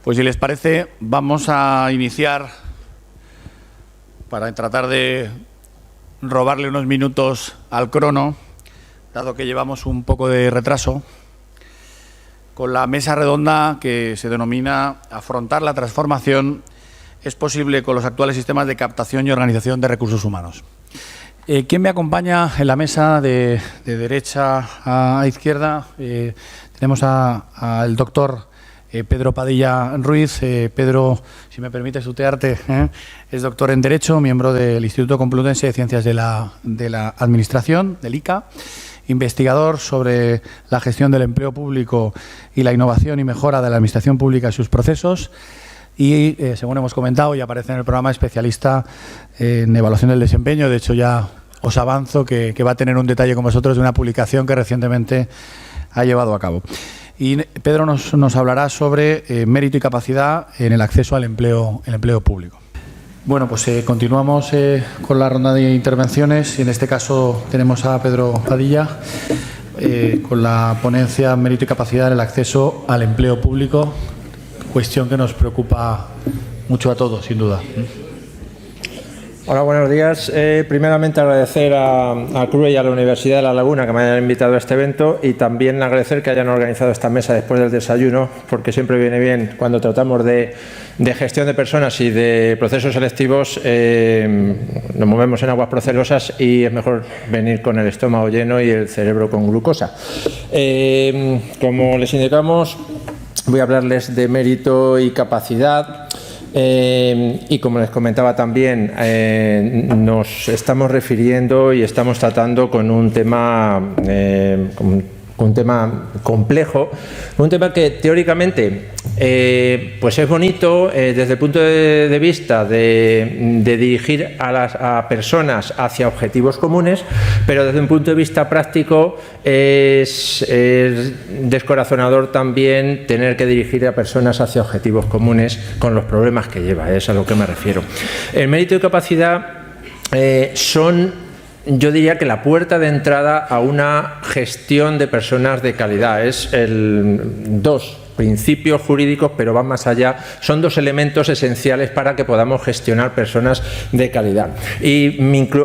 Pues si les parece, vamos a iniciar para tratar de robarle unos minutos al crono, dado que llevamos un poco de retraso, con la mesa redonda que se denomina Afrontar la transformación es posible con los actuales sistemas de captación y organización de recursos humanos. ¿Quién me acompaña en la mesa de derecha a izquierda? Tenemos al doctor Pedro Padilla Ruiz. Pedro, si me permite tutearte, es doctor en Derecho, miembro del Instituto Complutense de Ciencias de la Administración, del ICA, investigador sobre la gestión del empleo público y la innovación y mejora de la administración pública y sus procesos. Y, según hemos comentado, y aparece en el programa, especialista en evaluación del desempeño. De hecho, ya os avanzo que va a tener un detalle con vosotros de una publicación que recientemente ha llevado a cabo. Y Pedro nos hablará sobre mérito y capacidad en el acceso al empleo público. Bueno, pues continuamos con la ronda de intervenciones. Y en este caso tenemos a Pedro Padilla con la ponencia Mérito y capacidad en el acceso al empleo público. Cuestión que nos preocupa mucho a todos, sin duda. Hola, buenos días. Primeramente agradecer a CRUE y a la Universidad de La Laguna que me hayan invitado a este evento, y también agradecer que hayan organizado esta mesa después del desayuno, porque siempre viene bien cuando tratamos de gestión de personas y de procesos selectivos. Nos movemos en aguas procelosas y es mejor venir con el estómago lleno y el cerebro con glucosa. Como les indicamos, voy a hablarles de mérito y capacidad. Y como les comentaba también, nos estamos refiriendo y estamos tratando con un tema complejo, un tema que teóricamente pues es bonito desde el punto de vista de dirigir a personas hacia objetivos comunes, pero desde un punto de vista práctico es descorazonador también tener que dirigir a personas hacia objetivos comunes con los problemas que lleva. Es a lo que me refiero. El mérito y capacidad yo diría que la puerta de entrada a una gestión de personas de calidad. Es dos principios jurídicos, pero van más allá. Son dos elementos esenciales para que podamos gestionar personas de calidad. Y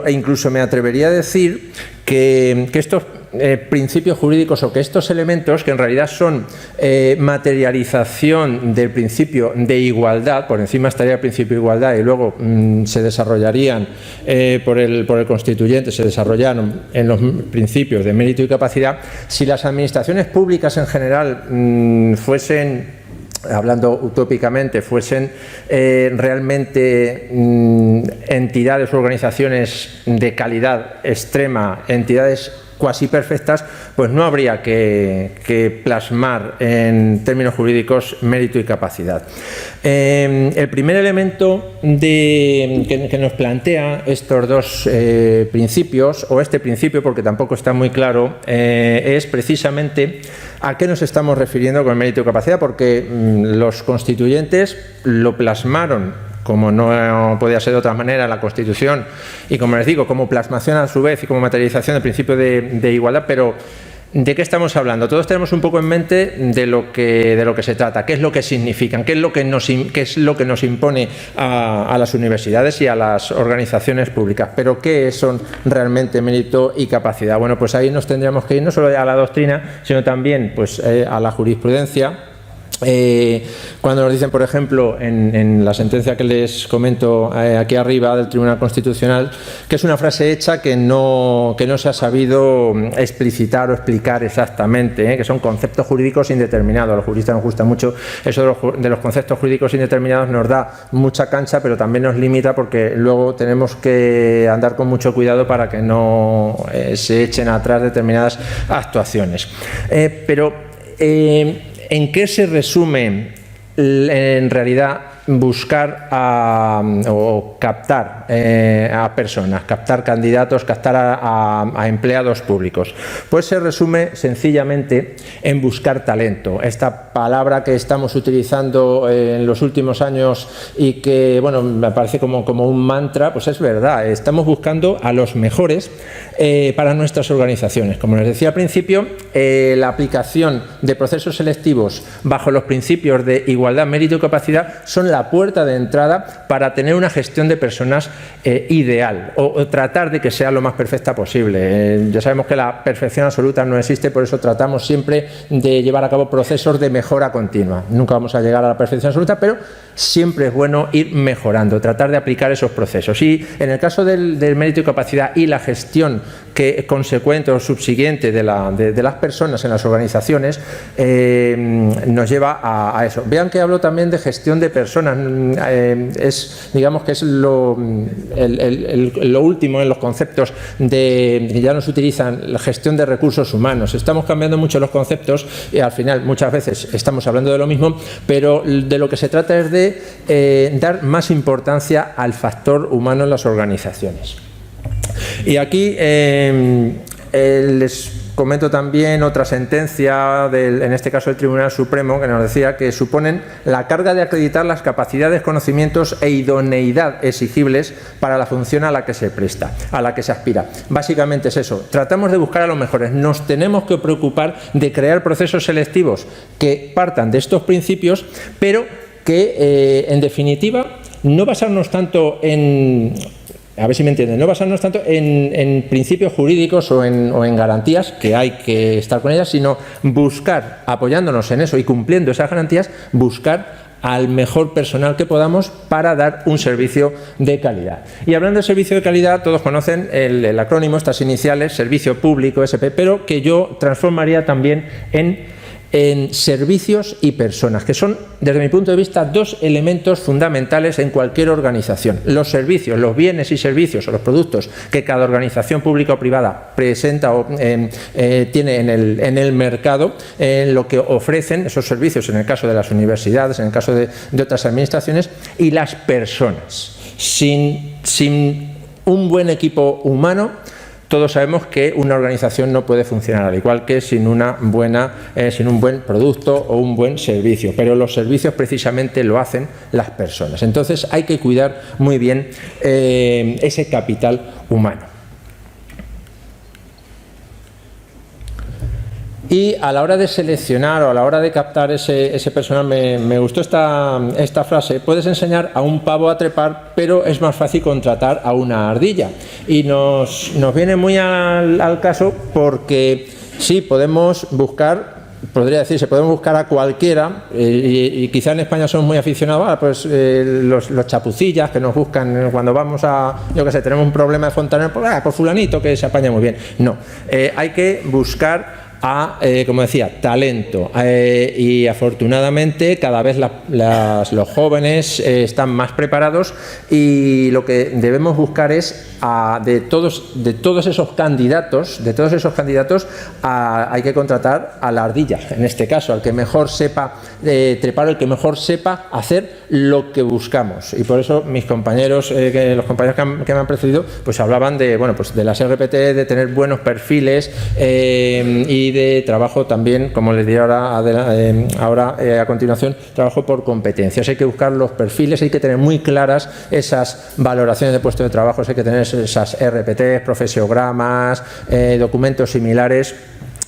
incluso me atrevería a decir que estos principios jurídicos, o que estos elementos, que en realidad son materialización del principio de igualdad, por encima estaría el principio de igualdad, y luego se desarrollarían por el constituyente, se desarrollaron en los principios de mérito y capacidad. Si las administraciones públicas en general fuesen, hablando utópicamente, fuesen realmente entidades o organizaciones de calidad extrema, entidades cuasi perfectas, pues no habría que plasmar en términos jurídicos mérito y capacidad. El primer elemento que nos plantea estos dos principios, o este principio, porque tampoco está muy claro, es precisamente a qué nos estamos refiriendo con mérito y capacidad, porque los constituyentes lo plasmaron, como no podía ser de otra manera, la Constitución, y como les digo, como plasmación a su vez y como materialización del principio de igualdad. Pero ¿de qué estamos hablando? Todos tenemos un poco en mente de lo que se trata, qué es lo que significan, qué es lo que nos impone a las universidades y a las organizaciones públicas. Pero ¿qué son realmente mérito y capacidad? Bueno, pues ahí nos tendríamos que ir no solo a la doctrina, sino también pues a la jurisprudencia. Cuando nos dicen, por ejemplo, en la sentencia que les comento aquí arriba del Tribunal Constitucional, que es una frase hecha que no se ha sabido explicitar o explicar exactamente, que son conceptos jurídicos indeterminados. A los juristas nos gusta mucho eso de los conceptos jurídicos indeterminados, nos da mucha cancha, pero también nos limita, porque luego tenemos que andar con mucho cuidado para que no se echen atrás determinadas actuaciones. ¿En qué se resume en realidad buscar o captar a personas, captar candidatos, captar a empleados públicos? Pues se resume sencillamente en buscar talento. Esta palabra que estamos utilizando en los últimos años y que, bueno, me parece como un mantra, pues es verdad, estamos buscando a los mejores para nuestras organizaciones. Como les decía al principio, la aplicación de procesos selectivos bajo los principios de igualdad, mérito y capacidad son la puerta de entrada para tener una gestión de personas ideal o tratar de que sea lo más perfecta posible. Ya sabemos que la perfección absoluta no existe, por eso tratamos siempre de llevar a cabo procesos de mejora continua. Nunca vamos a llegar a la perfección absoluta, pero siempre es bueno ir mejorando, tratar de aplicar esos procesos. Y en el caso del mérito y capacidad y la gestión que consecuente o subsiguiente de las personas en las organizaciones nos lleva a eso. Vean que hablo también de gestión de personas, digamos que es lo último en los conceptos que ya nos utilizan, la gestión de recursos humanos. Estamos cambiando mucho los conceptos y al final muchas veces estamos hablando de lo mismo, pero de lo que se trata es de dar más importancia al factor humano en las organizaciones. Y aquí les comento también otra sentencia, en este caso del Tribunal Supremo, que nos decía que suponen la carga de acreditar las capacidades, conocimientos e idoneidad exigibles para la función a la que se presta, a la que se aspira. Básicamente es eso, tratamos de buscar a los mejores, nos tenemos que preocupar de crear procesos selectivos que partan de estos principios, pero que en definitiva no basarnos tanto en... A ver si me entienden, no basarnos tanto en principios jurídicos o en garantías, que hay que estar con ellas, sino buscar, apoyándonos en eso y cumpliendo esas garantías, buscar al mejor personal que podamos para dar un servicio de calidad. Y hablando de servicio de calidad, todos conocen el acrónimo, estas iniciales, Servicio Público, SP, pero que yo transformaría también en servicios y personas, que son, desde mi punto de vista, dos elementos fundamentales en cualquier organización. Los servicios, los bienes y servicios o los productos que cada organización pública o privada presenta o tiene en el mercado, lo que ofrecen esos servicios en el caso de las universidades, en el caso de otras administraciones, y las personas. Sin un buen equipo humano, todos sabemos que una organización no puede funcionar, al igual que sin un buen producto o un buen servicio, pero los servicios precisamente lo hacen las personas. Entonces hay que cuidar muy bien ese capital humano. Y a la hora de seleccionar o a la hora de captar ese personal, me gustó esta frase: puedes enseñar a un pavo a trepar, pero es más fácil contratar a una ardilla. Y nos viene muy al caso, porque sí, podemos buscar, podría decirse, podemos buscar a cualquiera, y quizá en España somos muy aficionados pues los chapucillas que nos buscan cuando vamos yo qué sé, tenemos un problema de fontanero, por fulanito que se apaña muy bien. No, hay que buscar como decía, talento, y afortunadamente cada vez los jóvenes están más preparados, y lo que debemos buscar es de todos esos candidatos hay que contratar a la ardilla, en este caso, al que mejor sepa trepar, el que mejor sepa hacer lo que buscamos. Y por eso mis compañeros, los compañeros que me han precedido, pues hablaban de las RPT, de tener buenos perfiles y de trabajo también, como les diré ahora a continuación, trabajo por competencias. Hay que buscar los perfiles, hay que tener muy claras esas valoraciones de puesto de trabajo, hay que tener esas RPT, profesiogramas, documentos similares,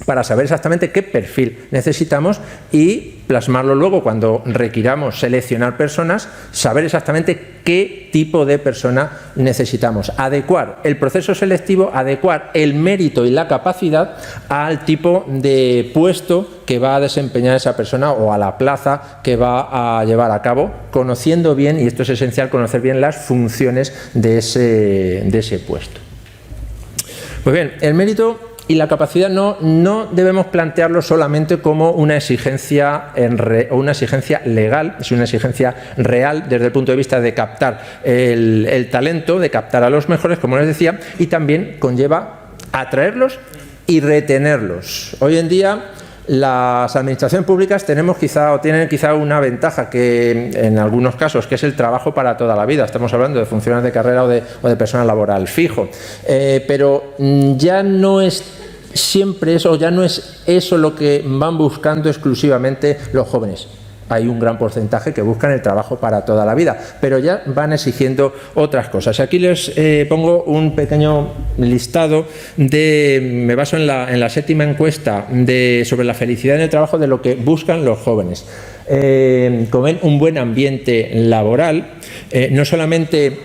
para saber exactamente qué perfil necesitamos y plasmarlo luego cuando requiramos seleccionar personas, saber exactamente qué tipo de persona necesitamos. Adecuar el proceso selectivo, adecuar el mérito y la capacidad al tipo de puesto que va a desempeñar esa persona o a la plaza que va a llevar a cabo, conociendo bien, y esto es esencial, conocer bien las funciones de ese puesto. Pues bien, el mérito y la capacidad no debemos plantearlo solamente como una exigencia legal, es una exigencia real desde el punto de vista de captar el talento, de captar a los mejores, como les decía, y también conlleva atraerlos y retenerlos. Hoy en día Las administraciones públicas tienen quizá una ventaja que en algunos casos, que es el trabajo para toda la vida. Estamos hablando de funcionarios de carrera o de personal laboral fijo, pero ya no es siempre eso, ya no es eso lo que van buscando exclusivamente los jóvenes. Hay un gran porcentaje que buscan el trabajo para toda la vida, pero ya van exigiendo otras cosas. Aquí les pongo un pequeño listado me baso en la 7ª encuesta sobre la felicidad en el trabajo, de lo que buscan los jóvenes. Como ven, un buen ambiente laboral, no solamente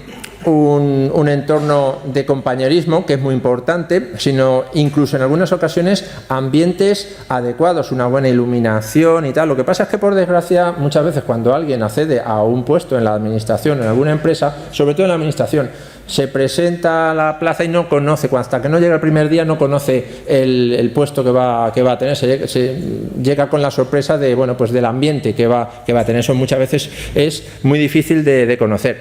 un entorno de compañerismo, que es muy importante, sino incluso en algunas ocasiones ambientes adecuados, una buena iluminación y tal. Lo que pasa es que, por desgracia, muchas veces cuando alguien accede a un puesto en la administración, en alguna empresa, sobre todo en la administración, se presenta a la plaza y no conoce, hasta que no llega el primer día no conoce el puesto que va a tener, se llega con la sorpresa de, bueno, pues del ambiente que va a tener. Eso muchas veces es muy difícil de conocer.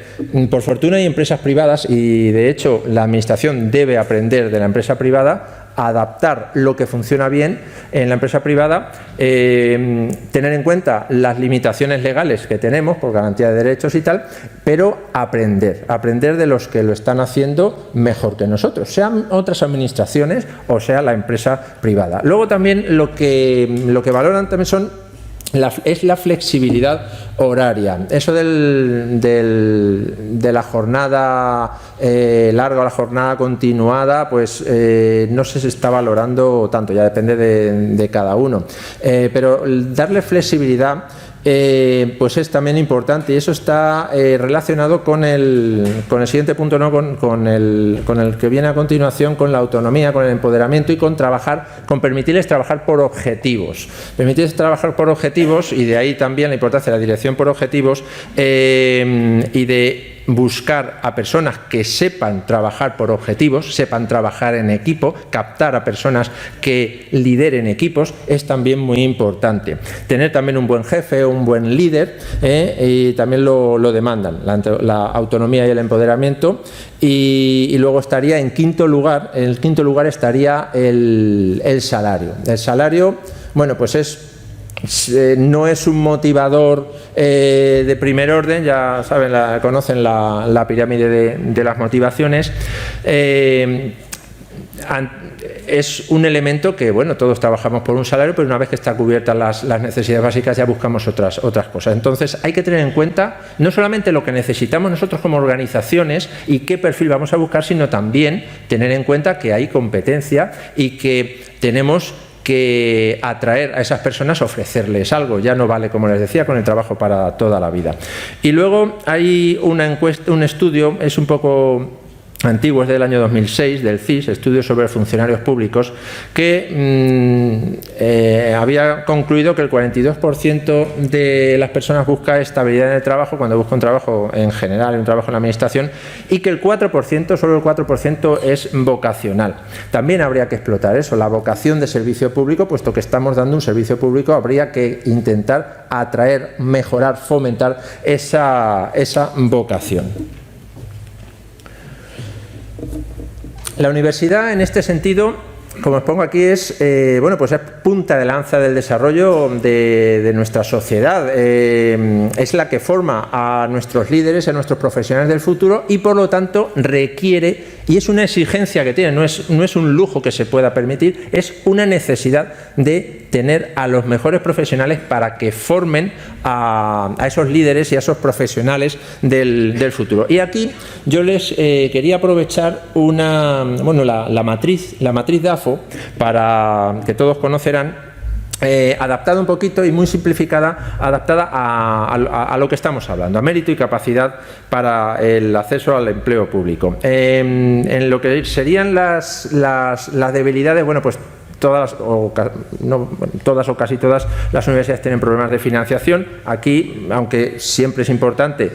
Por fortuna hay empresas privadas y, de hecho, la administración debe aprender de la empresa privada, adaptar lo que funciona bien en la empresa privada, tener en cuenta las limitaciones legales que tenemos por garantía de derechos y tal, pero aprender de los que lo están haciendo mejor que nosotros, sean otras administraciones o sea la empresa privada. Luego también lo que valoran también es la flexibilidad horaria. Eso de la jornada larga o la jornada continuada, pues no se está valorando tanto, ya depende de cada uno. Pero darle flexibilidad pues es también importante, y eso está relacionado con el siguiente punto, ¿no? con el que viene a continuación, con la autonomía, con el empoderamiento y con permitirles trabajar por objetivos. Permitirles trabajar por objetivos, y de ahí también la importancia de la dirección por objetivos, y de buscar a personas que sepan trabajar por objetivos, sepan trabajar en equipo, captar a personas que lideren equipos, es también muy importante. Tener también un buen jefe, un buen líder, y también lo demandan, la autonomía y el empoderamiento. Y luego estaría en quinto lugar estaría el salario. El salario, bueno, pues no es un motivador de primer orden, ya saben, conocen la pirámide de las motivaciones. Es un elemento que, bueno, todos trabajamos por un salario, pero una vez que están cubiertas las necesidades básicas ya buscamos otras cosas. Entonces hay que tener en cuenta no solamente lo que necesitamos nosotros como organizaciones y qué perfil vamos a buscar, sino también tener en cuenta que hay competencia y que tenemos que atraer a esas personas, ofrecerles algo. Ya no vale, como les decía, con el trabajo para toda la vida. Y luego hay un estudio, es un poco antiguo, es del año 2006, del CIS, Estudio sobre Funcionarios Públicos, que había concluido que el 42% de las personas busca estabilidad en el trabajo cuando busca un trabajo en general, un trabajo en la administración, y que el 4%, solo el 4%, es vocacional. También habría que explotar eso, la vocación de servicio público, puesto que estamos dando un servicio público, habría que intentar atraer, mejorar, fomentar esa vocación. La universidad, en este sentido, como os pongo aquí, es punta de lanza del desarrollo de nuestra sociedad. Es la que forma a nuestros líderes, a nuestros profesionales del futuro, y por lo tanto requiere, y es una exigencia que tiene, no es un lujo que se pueda permitir, es una necesidad de tener a los mejores profesionales para que formen a esos líderes y a esos profesionales del futuro. Y aquí yo les quería aprovechar la matriz DAFO, para que todos conocerán, adaptada un poquito y muy simplificada, adaptada a lo que estamos hablando, a mérito y capacidad para el acceso al empleo público. En lo que serían las debilidades, bueno, pues todas o casi todas las universidades tienen problemas de financiación. Aquí, aunque siempre es importante,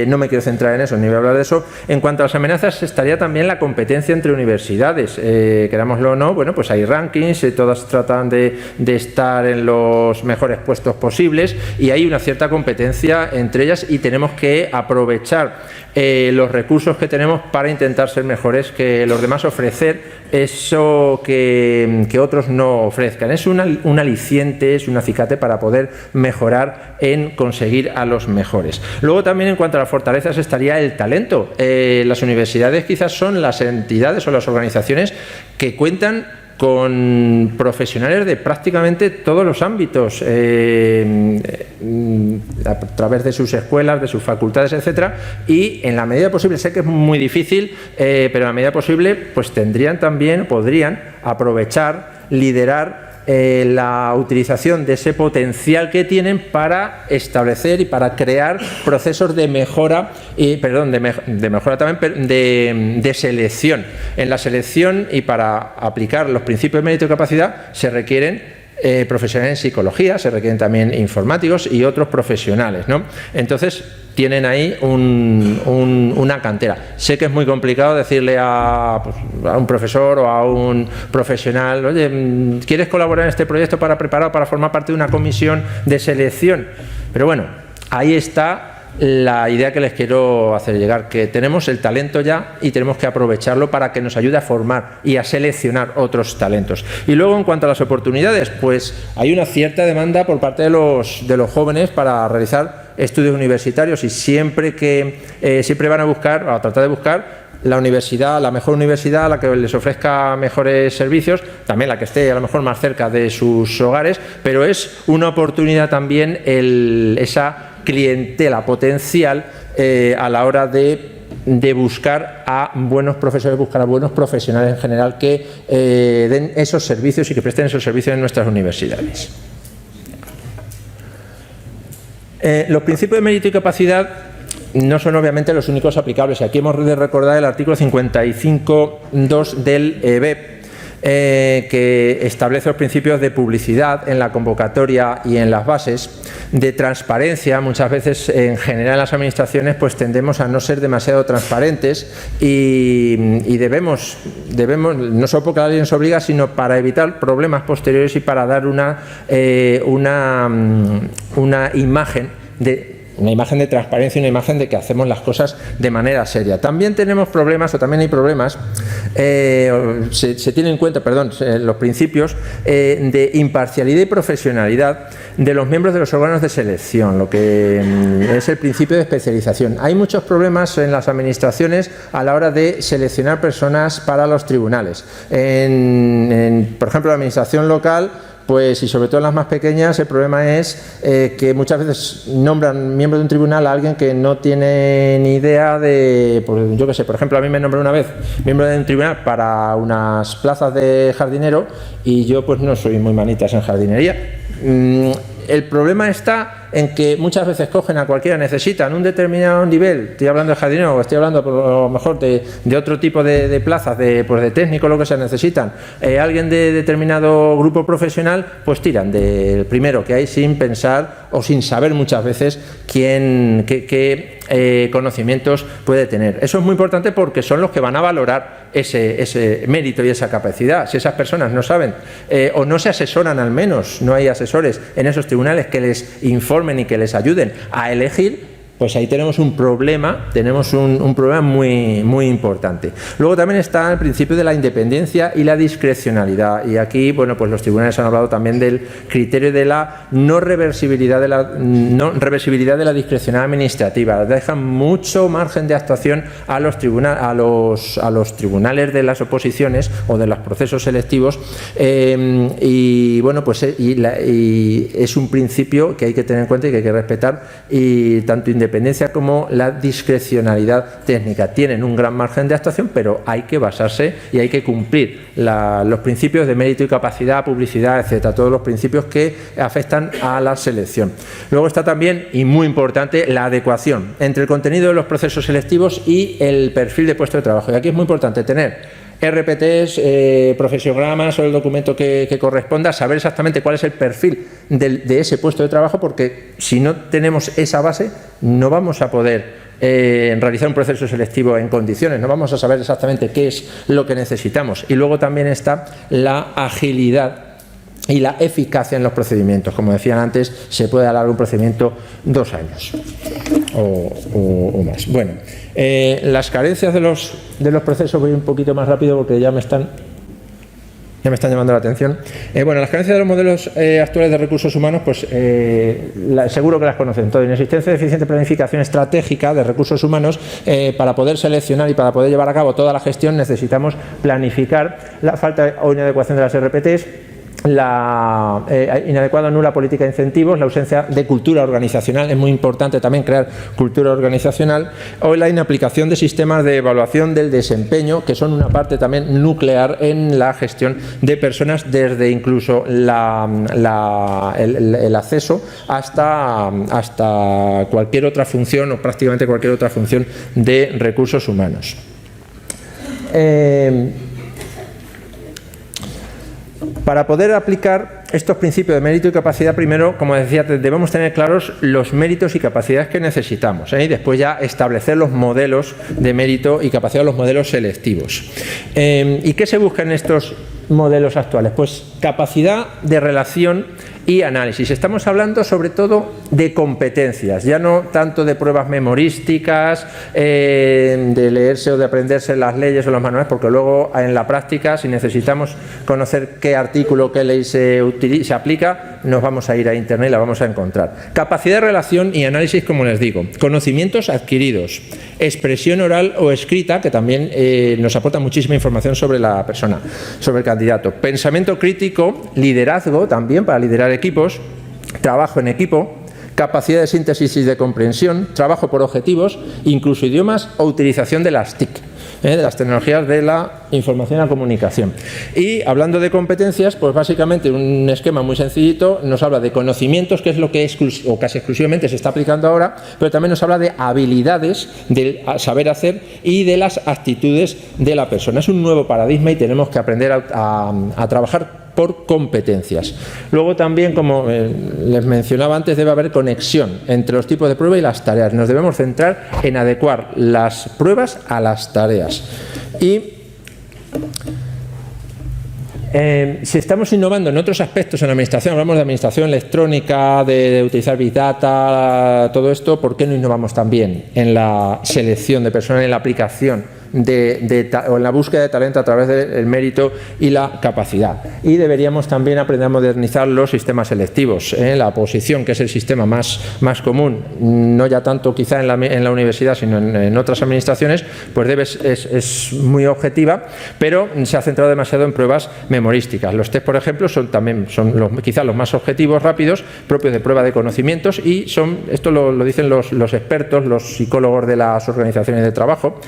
no me quiero centrar en eso, ni voy a hablar de eso. En cuanto a las amenazas, estaría también la competencia entre universidades. Querámoslo o no, bueno, pues hay rankings, todas tratan de estar en los mejores puestos posibles, y hay una cierta competencia entre ellas, y tenemos que aprovechar los recursos que tenemos para intentar ser mejores que los demás, ofrecer eso que otros no ofrezcan. Es un aliciente, es un acicate para poder mejorar en conseguir a los mejores. Luego también, en cuanto a las fortalezas, estaría el talento. Las universidades quizás son las entidades o las organizaciones que cuentan con profesionales de prácticamente todos los ámbitos, a través de sus escuelas, de sus facultades, etcétera, y en la medida posible, sé que es muy difícil, pero en la medida posible, pues podrían aprovechar, liderar la utilización de ese potencial que tienen para establecer y para crear procesos de mejora, de mejora también, de selección. En la selección y para aplicar los principios de mérito y capacidad se requieren profesionales en psicología, se requieren también informáticos y otros profesionales, ¿no? Entonces tienen ahí una cantera. Sé que es muy complicado decirle a un profesor o a un profesional: oye, ¿quieres colaborar en este proyecto para formar parte de una comisión de selección? Pero bueno, ahí está la idea que les quiero hacer llegar, que tenemos el talento ya y tenemos que aprovecharlo para que nos ayude a formar y a seleccionar otros talentos. Y luego, en cuanto a las oportunidades, pues hay una cierta demanda por parte de los jóvenes para realizar estudios universitarios, y siempre van a tratar de buscar la universidad, la mejor universidad, la que les ofrezca mejores servicios, también la que esté a lo mejor más cerca de sus hogares, pero es una oportunidad también esa clientela potencial a la hora de buscar a buenos profesores, buscar a buenos profesionales en general que den esos servicios y que presten esos servicios en nuestras universidades. Los principios de mérito y capacidad no son obviamente los únicos aplicables. Aquí hemos de recordar el artículo 55.2 del EBEP, que establece los principios de publicidad en la convocatoria y en las bases, de transparencia. Muchas veces, en general, en las administraciones pues tendemos a no ser demasiado transparentes y debemos, no solo porque la ley nos obliga, sino para evitar problemas posteriores y para dar una imagen de transparencia, una imagen de que hacemos las cosas de manera seria. También hay problemas, se tienen en cuenta, los principios de imparcialidad y profesionalidad de los miembros de los órganos de selección, lo que es el principio de especialización. Hay muchos problemas en las administraciones a la hora de seleccionar personas para los tribunales. Por ejemplo, la administración local, pues, y sobre todo en las más pequeñas, el problema es que muchas veces nombran miembro de un tribunal a alguien que no tiene ni idea de, pues, yo qué sé, por ejemplo, a mí me nombró una vez miembro de un tribunal para unas plazas de jardinero y yo pues no soy muy manitas en jardinería. El problema está en que muchas veces cogen a cualquiera, necesitan un determinado nivel, estoy hablando de jardinero o estoy hablando a lo mejor de otro tipo de plazas, de técnico, lo que sea, necesitan alguien de determinado grupo profesional, pues tiran del primero que hay sin pensar o sin saber muchas veces qué conocimientos puede tener. Eso es muy importante porque son los que van a valorar ese mérito y esa capacidad. Si esas personas no saben o no se asesoran, al menos no hay asesores en esos tribunales que les informen y que les ayuden a elegir, pues ahí tenemos un problema, muy, muy importante. Luego también está el principio de la independencia y la discrecionalidad, y aquí, bueno, pues los tribunales han hablado también del criterio de la no reversibilidad de la discrecionalidad administrativa. Dejan mucho margen de actuación a los tribunales de las oposiciones o de los procesos selectivos, y bueno, pues y es un principio que hay que tener en cuenta y que hay que respetar, y tanto independencia como la discrecionalidad técnica tienen un gran margen de actuación, pero hay que basarse y hay que cumplir los principios de mérito y capacidad, publicidad, etcétera, todos los principios que afectan a la selección. Luego está también, y muy importante, la adecuación entre el contenido de los procesos selectivos y el perfil de puesto de trabajo. Y aquí es muy importante tener RPTs, profesiogramas o el documento que corresponda, saber exactamente cuál es el perfil de ese puesto de trabajo, porque si no tenemos esa base no vamos a poder realizar un proceso selectivo en condiciones, no vamos a saber exactamente qué es lo que necesitamos. Y luego también está la agilidad y la eficacia en los procedimientos. Como decían antes, se puede alargar un procedimiento 2 años o más. Bueno, las carencias de los procesos, voy un poquito más rápido porque ya me están Ya me están llamando la atención. Bueno, las carencias de los modelos actuales de recursos humanos, pues seguro que las conocen todos. Inexistencia de eficiente planificación estratégica de recursos humanos. Para poder seleccionar y para poder llevar a cabo toda la gestión necesitamos planificar. La falta o inadecuación de las RPTs, la inadecuada o nula política de incentivos, la ausencia de cultura organizacional, es muy importante también crear cultura organizacional, o la inaplicación de sistemas de evaluación del desempeño, que son una parte también nuclear en la gestión de personas, desde incluso el acceso hasta cualquier otra función o prácticamente cualquier otra función de recursos humanos. Para poder aplicar estos principios de mérito y capacidad, primero, como decía, debemos tener claros los méritos y capacidades que necesitamos, y después ya establecer los modelos de mérito y capacidad, los modelos selectivos. ¿Y qué se busca en estos modelos actuales? Pues capacidad de relación y análisis. Estamos hablando sobre todo de competencias, ya no tanto de pruebas memorísticas, de leerse o de aprenderse las leyes o los manuales, porque luego en la práctica, si necesitamos conocer qué artículo, qué ley se aplica, nos vamos a ir a internet y la vamos a encontrar. Capacidad de relación y análisis, como les digo, conocimientos adquiridos, expresión oral o escrita, que también nos aporta muchísima información sobre la persona, sobre el candidato, pensamiento crítico, liderazgo también para liderar equipos, trabajo en equipo, capacidad de síntesis y de comprensión, trabajo por objetivos, incluso idiomas o utilización de las TIC, de las tecnologías de la información y la comunicación. Y hablando de competencias, pues básicamente un esquema muy sencillito nos habla de conocimientos, que es lo que o casi exclusivamente se está aplicando ahora, pero también nos habla de habilidades, del saber hacer y de las actitudes de la persona. Es un nuevo paradigma y tenemos que aprender a trabajar por competencias. Luego también, como les mencionaba antes, debe haber conexión entre los tipos de prueba y las tareas. Nos debemos centrar en adecuar las pruebas a las tareas. Y si estamos innovando en otros aspectos en la administración, hablamos de administración electrónica, de utilizar Big Data, todo esto, ¿por qué no innovamos también en la selección de personas, en la aplicación o en la búsqueda de talento a través del mérito y la capacidad? Y deberíamos también aprender a modernizar los sistemas selectivos. La oposición, que es el sistema más común, no ya tanto quizá en la universidad, sino en otras administraciones, pues es muy objetiva, pero se ha centrado demasiado en pruebas memorísticas. Los test, por ejemplo, son quizá los más objetivos, rápidos, propios de prueba de conocimientos, y esto lo dicen los expertos, los psicólogos de las organizaciones de trabajo.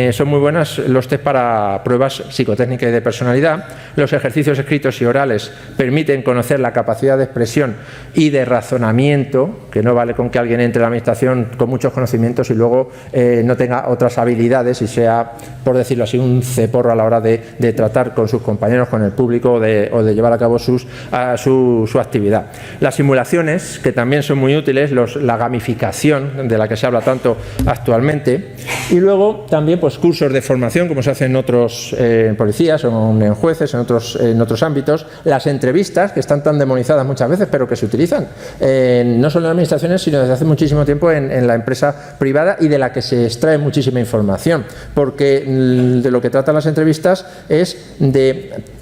Son muy buenas los test para pruebas psicotécnicas y de personalidad. Los ejercicios escritos y orales permiten conocer la capacidad de expresión y de razonamiento, que no vale con que alguien entre a la administración con muchos conocimientos y luego no tenga otras habilidades y sea, por decirlo así, un ceporro a la hora de tratar con sus compañeros, con el público o de llevar a cabo su actividad. Las simulaciones, que también son muy útiles, la gamificación, de la que se habla tanto actualmente, y luego también pues cursos de formación, como se hace en otros policías o en jueces, en otros ámbitos. Las entrevistas, que están tan demonizadas muchas veces, pero que se utilizan no solo en administraciones, sino desde hace muchísimo tiempo en la empresa privada, y de la que se extrae muchísima información, porque de lo que tratan las entrevistas es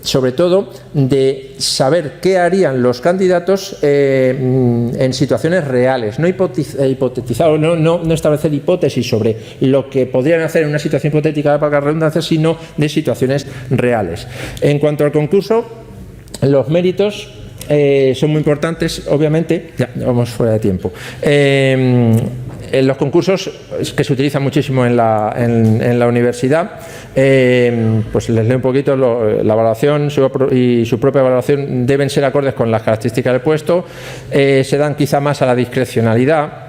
sobre todo de saber qué harían los candidatos en situaciones reales, no hipotetizar o no establecer hipótesis sobre lo que podrían hacer en una situación hipotética, para la redundancia, sino de situaciones reales. En cuanto al concurso, los méritos son muy importantes, obviamente. Ya vamos fuera de tiempo. En los concursos, que se utilizan muchísimo en la universidad, pues les leo un poquito. La evaluación y su propia evaluación deben ser acordes con las características del puesto, se dan quizá más a la discrecionalidad,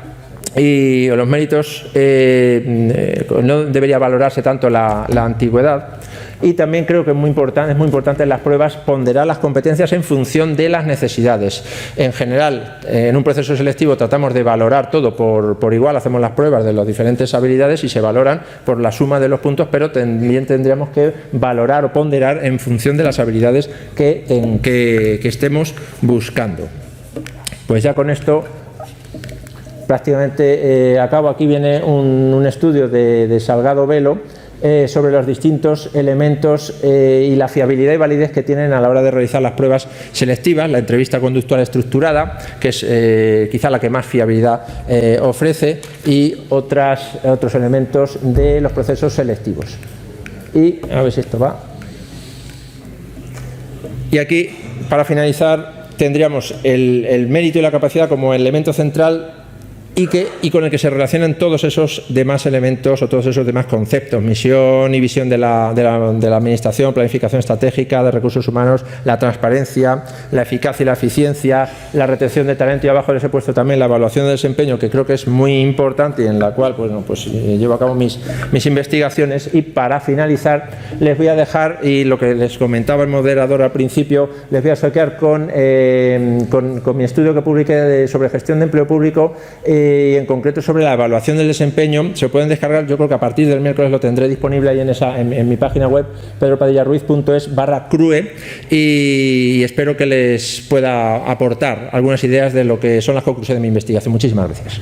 y los méritos no debería valorarse tanto la antigüedad. Y también creo que es muy importante en las pruebas ponderar las competencias en función de las necesidades. En general, en un proceso selectivo tratamos de valorar todo por igual, hacemos las pruebas de las diferentes habilidades y se valoran por la suma de los puntos, pero también tendríamos que valorar o ponderar en función de las habilidades que estemos buscando. Pues ya con esto prácticamente acabo. Aquí viene un estudio de Salgado Velo, sobre los distintos elementos y la fiabilidad y validez que tienen a la hora de realizar las pruebas selectivas, la entrevista conductual estructurada, que es quizá la que más fiabilidad ofrece, y otros elementos de los procesos selectivos. Y a ver si esto va. Y aquí, para finalizar, tendríamos el mérito y la capacidad como elemento central y con el que se relacionan todos esos demás elementos o todos esos demás conceptos: misión y visión de la administración, planificación estratégica de recursos humanos, la transparencia, la eficacia y la eficiencia, la retención de talento, y abajo les he puesto también la evaluación de desempeño, que creo que es muy importante y en la cual llevo a cabo mis investigaciones. Y para finalizar les voy a dejar, y lo que les comentaba el moderador al principio, les voy a saquear con mi estudio que publiqué sobre gestión de empleo público, y en concreto sobre la evaluación del desempeño. Se lo pueden descargar, yo creo que a partir del miércoles lo tendré disponible ahí en mi página web, pedropadillaruiz.es/CRUE, y espero que les pueda aportar algunas ideas de lo que son las conclusiones de mi investigación. Muchísimas gracias.